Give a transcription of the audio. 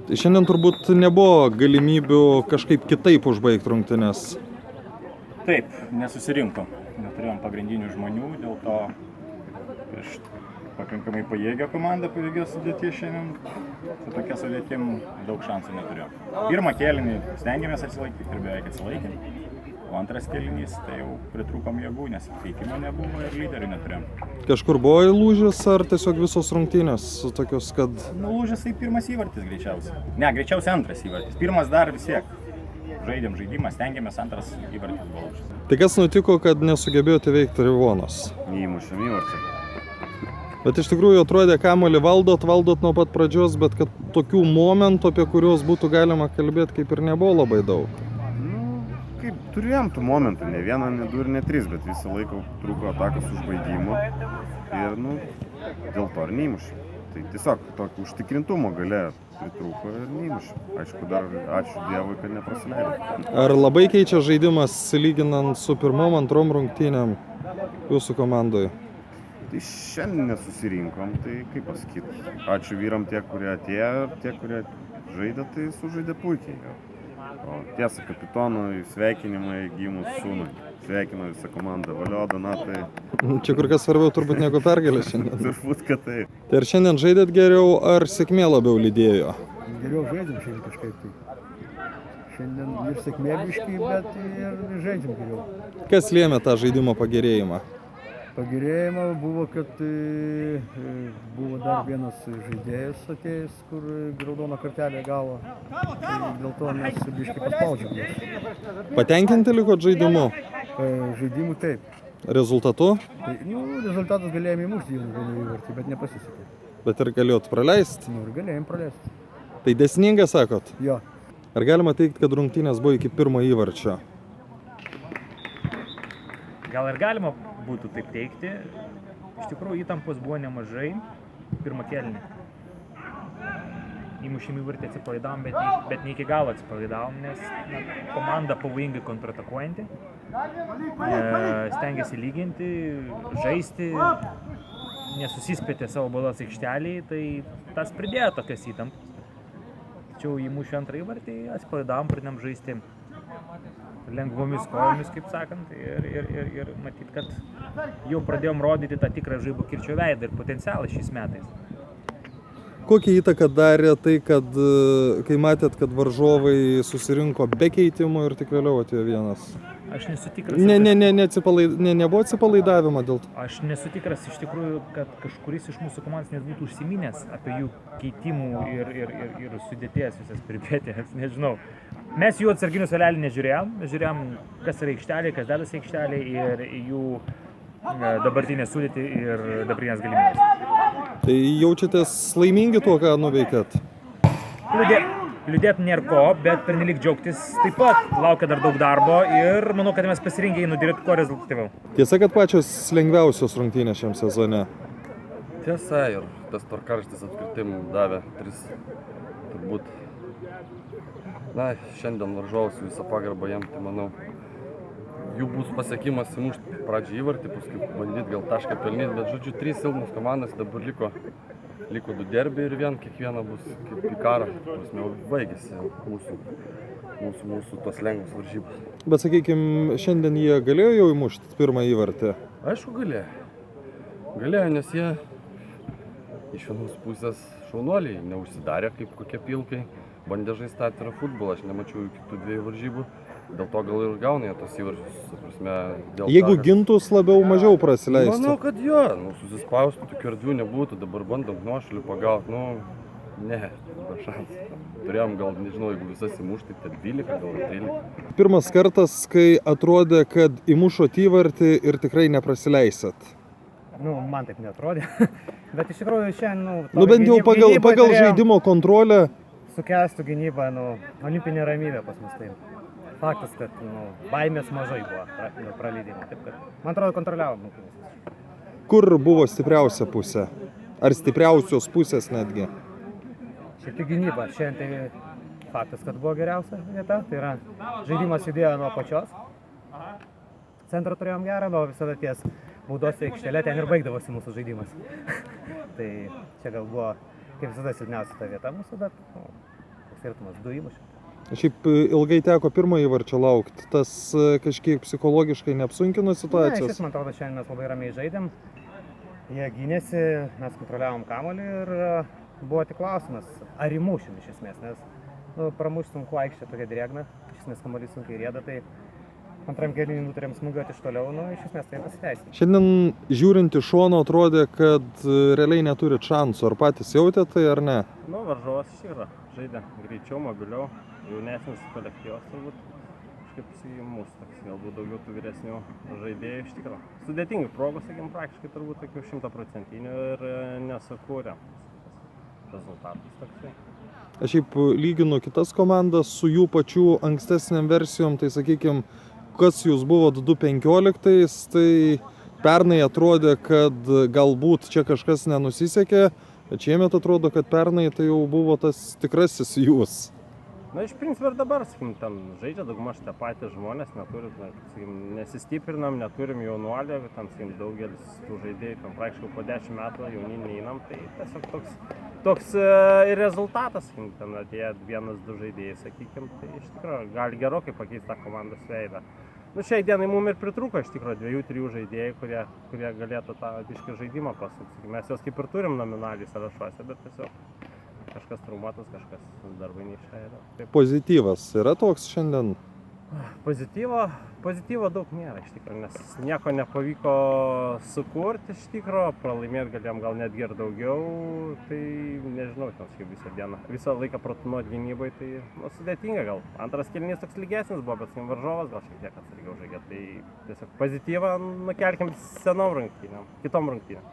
Tai šiandien turbūt nebuvo galimybių kažkaip kitaip užbaigti rungtynes. Taip, nesusirinkom. Neturėjom pagrindinių žmonių, dėl to prieš pakankamai pajėgią komandą pajėgios sudėti šiandien. Su tokia sudėtim daug šansų neturėjom. Pirmą kėlinį stengiamės atsilaikyti ir beveik atsilaikėm. O antras kėlinys, tai jau pritrūkom jėgų, nes veikimo nebuvo ir lyderių neturėjom. Kažkur buvo įlūžęs ar tiesiog visos rungtynės tokios, kad... Lūžęs tai pirmas įvartis greičiausiai. Ne, greičiausiai antras įvartis. Pirmas dar vis tiek. Žaidėm žaidimą, stengiamės, antras įvartis buvo lūžęs. Tai kas nutiko, kad nesugebėjote veikti Rivonos? Neįmušėm įvartį. Bet iš tikrųjų atrodė, kamuolį valdot nuo pat pradžios, bet kad tokių momentų, apie kuriuos būtų galima kalbėti, kaip ir nebuvo labai daug. Kaip turėjom tų momentų, ne vieną, ne du ir ne tris, bet visą laiką trūko atakos užbaigimo ir dėl to ir neįmušėm. Tai tiesiog tokio užtikrintumo gale pritrūko ir neįmušėm. Aišku, dar ačiū Dievui, kad neprasileido. Ar labai keičia žaidimas, lyginant su pirmom, antrom rungtynėm jūsų komandoje? Tai šiandien nesusirinkom, tai kaip pasakyti. Ačiū vyram tie, kurie atėjo, tie, kurie žaidė, tai sužaidė puikiai. O tiesa, kapitonui sveikinimai gimus sūnui. Sveikino visą komandą. Valio, Donatai. Čia kur kas svarbiau turbūt negu pergalė šiandien. Turbūt, kad taip. Tai ar šiandien žaidėt geriau, ar sėkmė labiau lydėjo? Geriau žaidžiam šiandien kažkaip tai. Šiandien ir sėkmė biškai, bet ir žaidžiam geriau. Kas lėmė tą žaidimo pagerėjimą? Pagerėjimą buvo, kad buvo dar vienas žaidėjas atėjęs, kur raudoną kortelę gavo. Tai dėl to mes biškai paspaudžiam juos. Patenkinti likot žaidimu? Žaidimų taip. Rezultatu? Tai, rezultatas galėjome įmušti vieną įvartį, bet nepasisekė. Bet ir galėjot praleisti? Ir galėjom praleisti. Tai dėsninga, sakot? Jo. Ar galima teikti, kad rungtynės buvo iki pirmo įvarčio? Gal ir galima būtų taip teikti. Iš tikrųjų įtampos buvo nemažai pirmą kėlinį. Įmušėm įvartį, atsipalaidavom, bet ne iki galo atsipalaidavom, nes komanda pavojingai kontratakuojanti. Stengiasi lyginti, žaisti, nesusispėtė savo balas aikštelėje, tai tas pridėjo tokias įtampas. Tačiau įmušė antrą įvartį, atsipalaidavom, pradėjom žaisti lengvomis kojomis, kaip sakant, ir matyt, kad jau pradėjom rodyti tą tikrą Žaibo Kirčio veidą ir potencialą šiais metais. Kokią įtaką darė tai, kad kai matėt, kad varžovai susirinko be keitimų ir tik vėliau atėjo vienas? Aš nesu tikras. Nebuvo atsipalaidavimo dėl to? Aš nesu tikras iš tikrųjų, kad kažkuris iš mūsų komandos net būtų užsiminęs apie jų keitimų ir sudėties visas peripetijas, nežinau. Mes jų atsarginių suolelį nežiūrėjom, mes žiūrėjom, kas yra aikštelė, kas dedasi aikštelė ir jų dabartinę sudėtį ir dabartinės galimybės. Tai jaučiatės laimingi tuo, ką nuveikėt? Liūdėt nėra ko, bet pernelyg džiaugtis taip pat. Laukia dar daug darbo ir manau, kad mes pasirengę jį nudirbti kuo rezultatyviau. Tiesa, kad pačios lengviausios rungtynės šiam sezone? Tiesa, ir tas tvarkaraštis apskritai mums davė 3 turbūt. Šiandien varžovus visą pagarbą jam, tai manau, jų bus pasiekimas įmušti pradžią įvartį, paskui bandyti gal tašką pelnyti, bet žodžiu, 3 silpnos komandas, dabar liko 2 derbiai ir kiekviena bus kaip į karą, prasme, baigėsi mūsų tos lengvos varžybos. Bet sakykime, šiandien jie galėjo jau įmušti pirmą įvartį? Aišku, galėjo, nes jie iš vienos pusės šaunuoliai neužsidarė kaip kokie pilkai. Bandė žaisti atvirą futbolą, aš nemačiau kitų 2 varžybų, dėl to gal ir gauna jie tos įvarčius, prasme, Jeigu gintus labiau mažiau prasileistų? Manau, kad jo, susispaustų, tokių erdvių nebūtų, dabar bandom nuošalių pagauti, ne, be šansų. Turėjom gal, nežinau, jeigu visas įmušti, tai 12, gal 13. Pirmas kartas, kai atrodė, kad įmušot įvartį ir tikrai neprasileisit. Man taip neatrodė, bet iš tikrųjų šiandien... Bent jau pagal žaidimo kontrolę. Sukęstų gynybą, olimpinė ramybė pas mus tai. Faktas, kad baimės mažai buvo praleidimo, taip kad, man atrodo, kontroliavom. Kur buvo stipriausia pusė? Ar stipriausios pusės netgi? Šiek tiek gynyba, šiandien tai faktas, kad buvo geriausia vieta, tai yra žaidimas judėjo nuo pačios. Centrą turėjom gerą, visada ties baudos aikštelė, ten ir baigdavosi mūsų žaidimas. Tai čia gal buvo kaip visada silpniausia ta vieta mūsų, bet skirtumas, 2 įmušė. Šiaip ilgai teko pirmą įvarčio laukti. Tas kažkiek psichologiškai neapsunkino Ne, iš situacijos. ties, man atrodo, šiandien mes labai ramiai žaidėm. Jie gynėsi, mes kontroliavom kamuolį ir buvo tik klausimas, ar įmušim iš esmės, nes pramušti sunku, aikštė tokia drėgna, iš esmės kamuolys sunkiai rieda, tai antram kėlinį nutarėm smūgiuoti iš toliau, iš esmės tai pasiteisino. Šiandien žiūrint iš šono atrodė, kad realiai neturit šansų. Ar patys jautėte tai ar ne? Nu, varžovas iš tikrųjų žaidė greičiau, mobiliau, jaunesnis kolektyvas turbūt. Kažkaip mūsų toks, galbūt daugiau tų vyresnių žaidėjų iš tikrųjų. Sudėtingų progų, sakykim, praktiškai turbūt tokių 100% ir nesukūrė rezultatas toksai. Aš šiaip lyginu kitas komandas su jų pačių ankstesniam versijom, tai sakykime, kas jūs buvot 2015, tai pernai atrodė, kad galbūt čia kažkas nenusisekė, bet šiemet atrodo, kad pernai tai jau buvo tas tikrasis jūs. Na, iš principo ir dabar, sakykim, ten žaidžia daugmaž tie patys žmonės, neturim, sakykim, nesistiprinam, neturim jaunuolio, ten, sakykim, daugelis tų žaidėjų, ten praktiškai po 10 metų jauni neįnam, tai tiesiog toks ir rezultatas, sakykim, ten atėjo 1-2 žaidėjai, sakykim, tai iš tikrųjų gali gerokai pakeisti tą komandos veidą. Nu, šiai dienai mums ir pritrūko iš tikrųjų 2-3 žaidėjai, kurie galėtų tą biškį žaidimą pasukti. Mes juos kaip ir turim nominaliai sąrašuose, bet tiesiog kažkas traumuotas, kažkas darbai neišėjo. Pozityvas yra toks šiandien? Pozityvo daug nėra iš tikrųjų, nes nieko nepavyko sukurti iš tikrųjų, pralaimėti galėjom gal netgi ir daugiau, tai nežinau, visą laiką pratunuoti gynybai, tai sudėtinga gal. Antras kėlinys toks lygesnis buvo, bet varžovas gal šiek tiek atsargiau žaidė, tai tiesiog pozityvą nukelkim senom rungtynėm, kitom rungtynėm.